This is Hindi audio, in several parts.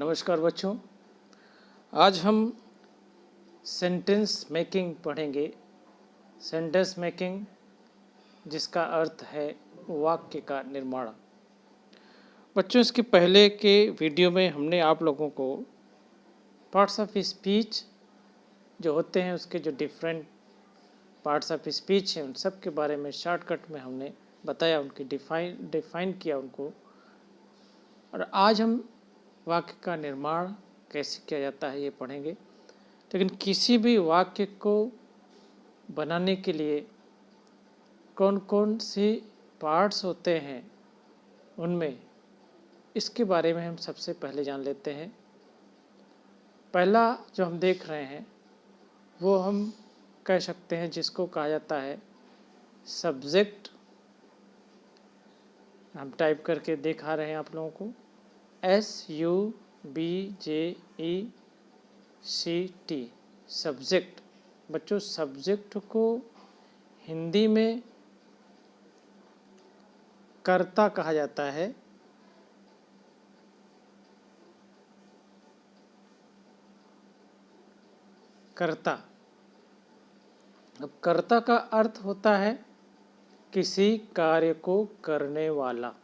नमस्कार बच्चों, आज हम सेंटेंस मेकिंग पढ़ेंगे। सेंटेंस मेकिंग जिसका अर्थ है वाक्य का निर्माण। बच्चों, इसके पहले के वीडियो में हमने आप लोगों को पार्ट्स ऑफ स्पीच जो होते हैं उसके जो डिफरेंट पार्ट्स ऑफ स्पीच हैं उन सब के बारे में शॉर्टकट में हमने बताया, उनकी डिफाइन किया उनको। और आज हम वाक्य का निर्माण कैसे किया जाता है ये पढ़ेंगे। लेकिन किसी भी वाक्य को बनाने के लिए कौन कौन से पार्ट्स होते हैं उनमें, इसके बारे में हम सबसे पहले जान लेते हैं। पहला जो हम देख रहे हैं वो हम कह सकते हैं जिसको कहा जाता है सब्जेक्ट। हम टाइप करके दिखा रहे हैं आप लोगों को, SUBJECT, सब्जेक्ट। बच्चों, सब्जेक्ट को हिंदी में कर्ता कहा जाता है। कर्ता। अब कर्ता का अर्थ होता है किसी कार्य को करने वाला।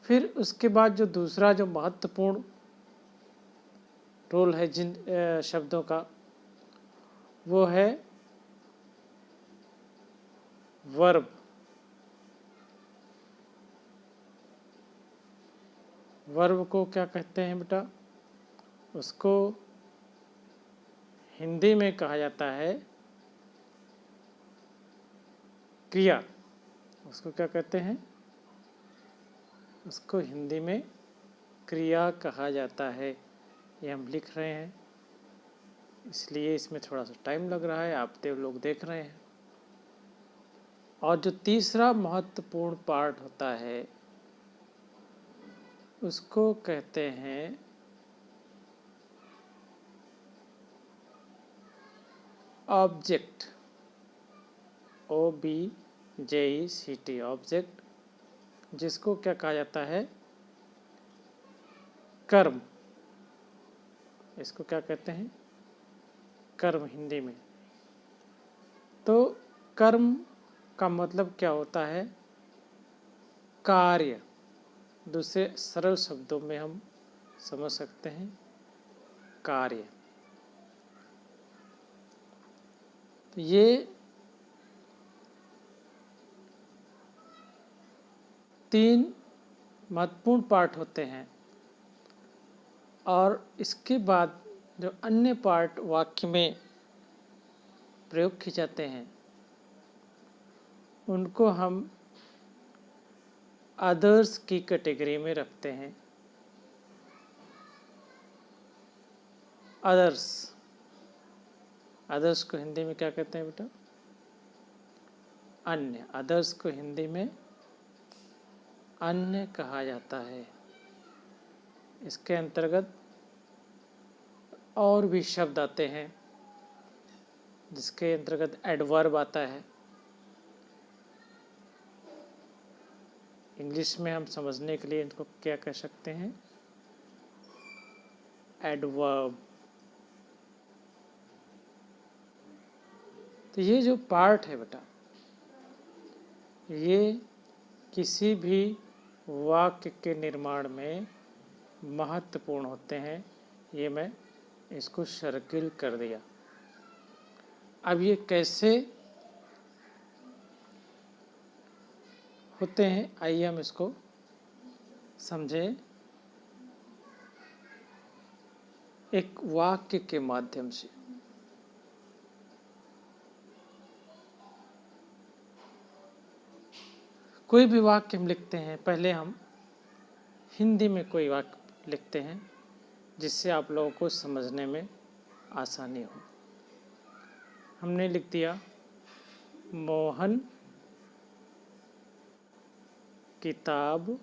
फिर उसके बाद जो दूसरा जो महत्वपूर्ण रोल है जिन शब्दों का, वो है वर्ब। वर्ब को क्या कहते हैं बेटा? उसको हिंदी में कहा जाता है क्रिया। उसको क्या कहते हैं? उसको हिंदी में क्रिया कहा जाता है। ये हम लिख रहे हैं, इसलिए इसमें थोड़ा सा टाइम लग रहा है, आप लोग देख रहे हैं। और जो तीसरा महत्वपूर्ण पार्ट होता है उसको कहते हैं ऑब्जेक्ट। OBJECT, ऑब्जेक्ट, जिसको क्या कहा जाता है? कर्म। इसको क्या कहते हैं? कर्म हिंदी में। तो कर्म का मतलब क्या होता है? कार्य। दूसरे सरल शब्दों में हम समझ सकते हैं कार्य। तो ये तीन महत्वपूर्ण पार्ट होते हैं। और इसके बाद जो अन्य पार्ट वाक्य में प्रयोग किए जाते हैं उनको हम अदर्स की कैटेगरी में रखते हैं। अदर्स। अदर्स को हिंदी में क्या कहते हैं बेटा? अन्य। अदर्स को हिंदी में अन्य कहा जाता है। इसके अंतर्गत और भी शब्द आते हैं जिसके अंतर्गत एडवर्ब आता है। इंग्लिश में हम समझने के लिए इनको क्या कह सकते हैं? एडवर्ब। तो ये जो पार्ट है बेटा, ये किसी भी वाक्य के निर्माण में महत्वपूर्ण होते हैं। ये मैं इसको सर्किल कर दिया। अब ये कैसे होते हैं, आइए हम इसको समझें एक वाक्य के माध्यम से। कोई भी वाक्य हम लिखते हैं, पहले हम हिंदी में कोई वाक्य लिखते हैं जिससे आप लोगों को समझने में आसानी हो। हमने लिख दिया, मोहन किताब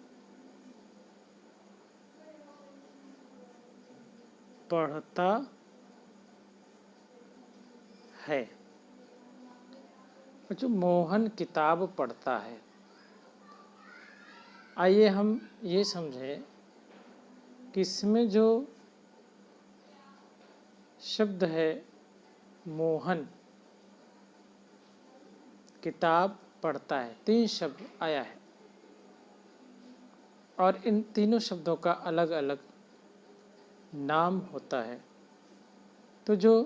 पढ़ता है। जो मोहन किताब पढ़ता है, आइए हम ये समझें कि इसमें जो शब्द है मोहन, किताब पढ़ता है, 3 शब्द आया है और इन तीनों शब्दों का अलग अलग नाम होता है। तो जो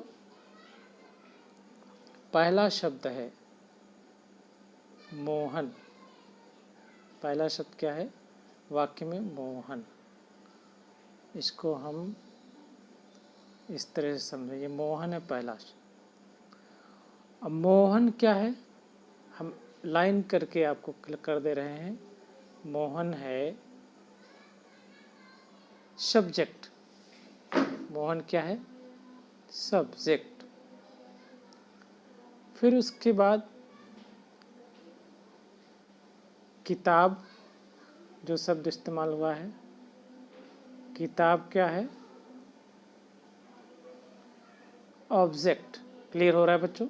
पहला शब्द है मोहन, पहला शब्द क्या है वाक्य में? मोहन। इसको हम इस तरह से समझें, ये मोहन है पहला शब्द। अब मोहन क्या है, हम लाइन करके आपको क्लिक कर दे रहे हैं। मोहन है सब्जेक्ट। मोहन क्या है? सब्जेक्ट। फिर उसके बाद किताब जो शब्द इस्तेमाल हुआ है, किताब क्या है? ऑब्जेक्ट। क्लियर हो रहा है बच्चों?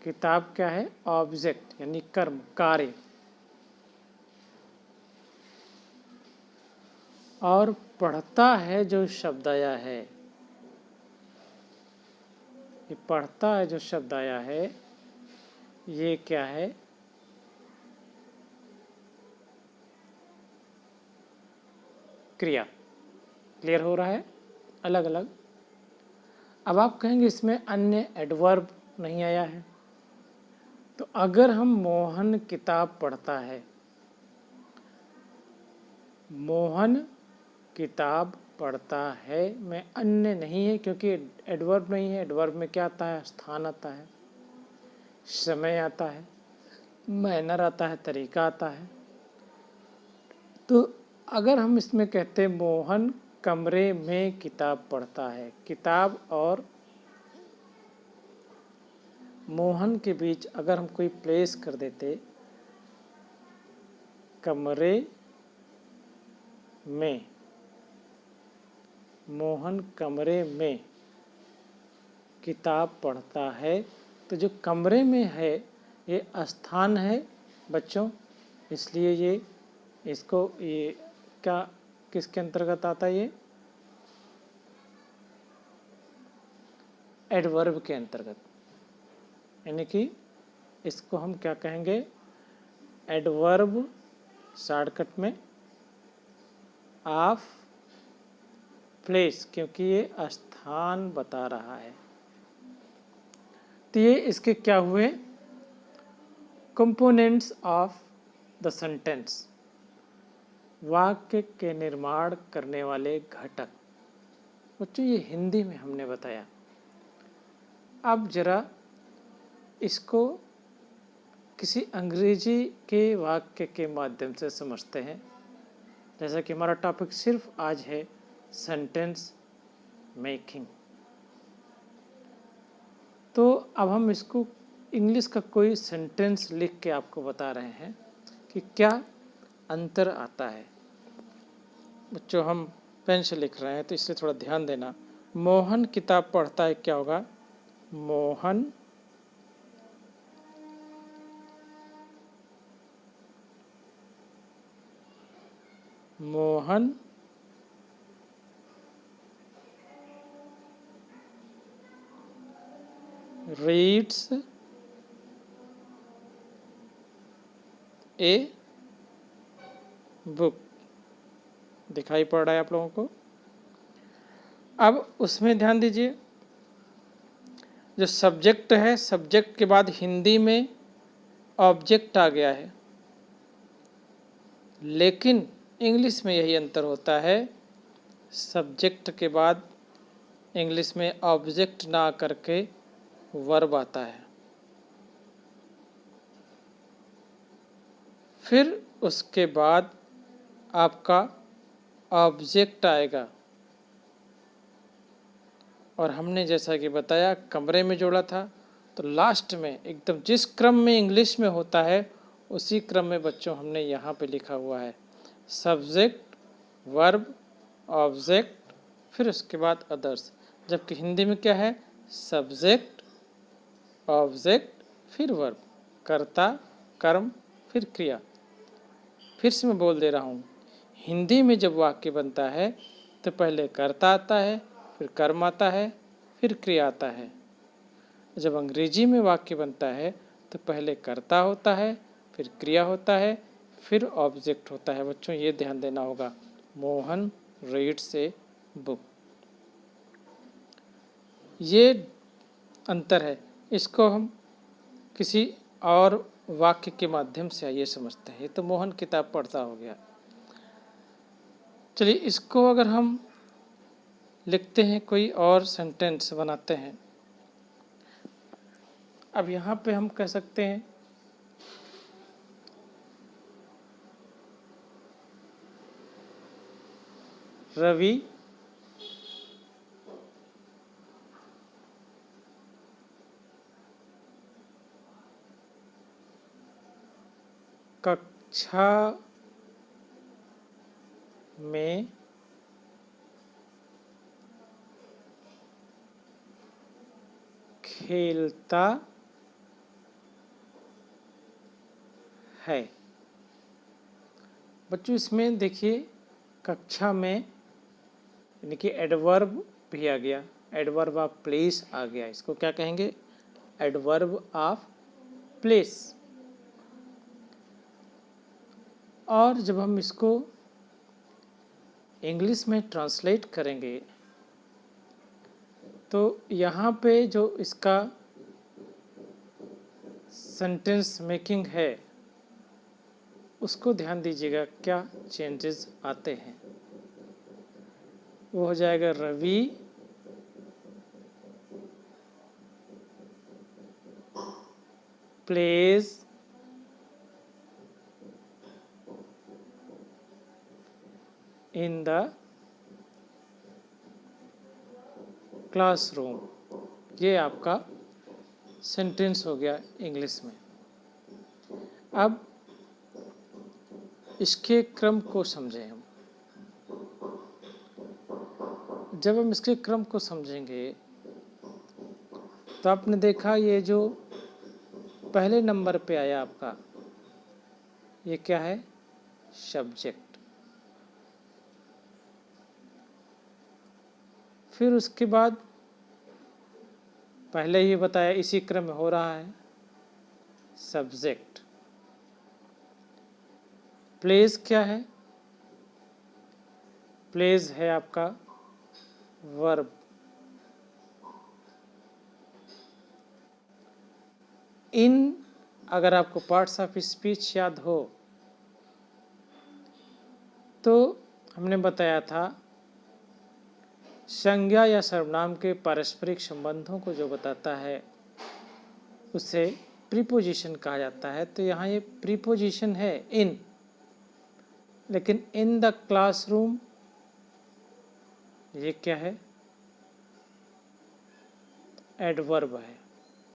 किताब क्या है? ऑब्जेक्ट यानी कर्म, कार्य। और पढ़ता है जो शब्द आया है, ये पढ़ता है जो शब्द आया है, ये क्या है? क्रिया। क्लियर हो रहा है? अलग अलग। अब आप कहेंगे इसमें अन्य एडवर्ब नहीं आया है। तो अगर हम मोहन किताब पढ़ता है, मोहन किताब पढ़ता है में अन्य नहीं है, क्योंकि एडवर्ब नहीं है। एडवर्ब में क्या आता है? स्थान आता है, समय आता है, मैनर आता है, तरीका आता है। तो अगर हम इसमें कहते हैं मोहन कमरे में किताब पढ़ता है, किताब और मोहन के बीच अगर हम कोई प्लेस कर देते, कमरे में, मोहन कमरे में किताब पढ़ता है, तो जो कमरे में है ये स्थान है बच्चों, इसलिए ये इसको ये क्या किसके अंतर्गत आता है? ये एडवर्ब के अंतर्गत। यानी कि इसको हम क्या कहेंगे? एडवर्ब शॉर्टकट में ऑफ प्लेस, क्योंकि ये स्थान बता रहा है। तो ये इसके क्या हुए? कंपोनेंट्स ऑफ द सेंटेंस, वाक्य के निर्माण करने वाले घटक। बच्चों ये हिंदी में हमने बताया। अब जरा इसको किसी अंग्रेजी के वाक्य के माध्यम से समझते हैं। जैसा कि हमारा टॉपिक सिर्फ आज है सेंटेंस मेकिंग, तो अब हम इसको इंग्लिश का कोई सेंटेंस लिख के आपको बता रहे हैं कि क्या अंतर आता है। बच्चों हम पेन से लिख रहे हैं तो इसलिए थोड़ा ध्यान देना। मोहन किताब पढ़ता है, क्या होगा? Mohan Mohan reads a book. दिखाई पड़ रहा है आप लोगों को? अब उसमें ध्यान दीजिए, जो सब्जेक्ट है, सब्जेक्ट के बाद हिंदी में ऑब्जेक्ट आ गया है, लेकिन इंग्लिश में यही अंतर होता है, सब्जेक्ट के बाद इंग्लिश में ऑब्जेक्ट ना करके वर्ब आता है। फिर उसके बाद आपका ऑब्जेक्ट आएगा, और हमने जैसा कि बताया कमरे में जोड़ा था, तो लास्ट में एकदम जिस क्रम में इंग्लिश में होता है उसी क्रम में बच्चों हमने यहाँ पे लिखा हुआ है, सब्जेक्ट, वर्ब, ऑब्जेक्ट, फिर उसके बाद अदर्स। जबकि हिंदी में क्या है? सब्जेक्ट, ऑब्जेक्ट, फिर वर्ब, कर्ता, कर्म, फिर क्रिया। फिर से मैं बोल दे रहा हूँ, हिंदी में जब वाक्य बनता है तो पहले कर्ता आता है, फिर कर्म आता है, फिर क्रिया आता है। जब अंग्रेजी में वाक्य बनता है तो पहले कर्ता होता है, फिर क्रिया होता है, फिर ऑब्जेक्ट होता है। बच्चों ये ध्यान देना होगा। मोहन रीड्स ए बुक, ये अंतर है। इसको हम किसी और वाक्य के माध्यम से आइए समझते हैं। ये तो मोहन किताब पढ़ता हो गया। चलिए इसको अगर हम लिखते हैं, कोई और सेंटेंस बनाते हैं। अब यहाँ पे हम कह सकते हैं रवि कक्षा में खेलता है। बच्चों इसमें देखिए कक्षा में यानी कि एडवर्ब भी आ गया, एडवर्ब ऑफ प्लेस आ गया। इसको क्या कहेंगे? Adverb of place. और जब हम इसको इंग्लिश में ट्रांसलेट करेंगे तो यहाँ पे जो इसका सेंटेंस मेकिंग है उसको ध्यान दीजिएगा, क्या चेंजेस आते हैं। वो हो जाएगा Ravi plays in the classroom. ये आपका सेंटेंस हो गया इंग्लिश में। अब इसके क्रम को समझें हम। जब हम इसके क्रम को समझेंगे तो आपने देखा ये जो पहले नंबर पे आया आपका, ये क्या है? सब्जेक्ट। फिर उसके बाद पहले ही बताया इसी क्रम में हो रहा है सब्जेक्ट। प्लेस क्या है? प्लेस है आपका वर्ब। इन, अगर आपको पार्ट्स ऑफ स्पीच याद हो तो हमने बताया था संज्ञा या सर्वनाम के पारस्परिक संबंधों को जो बताता है उसे प्रीपोजिशन कहा जाता है। तो यहाँ ये प्रीपोजिशन है इन, लेकिन इन द क्लासरूम ये क्या है? एडवर्ब है।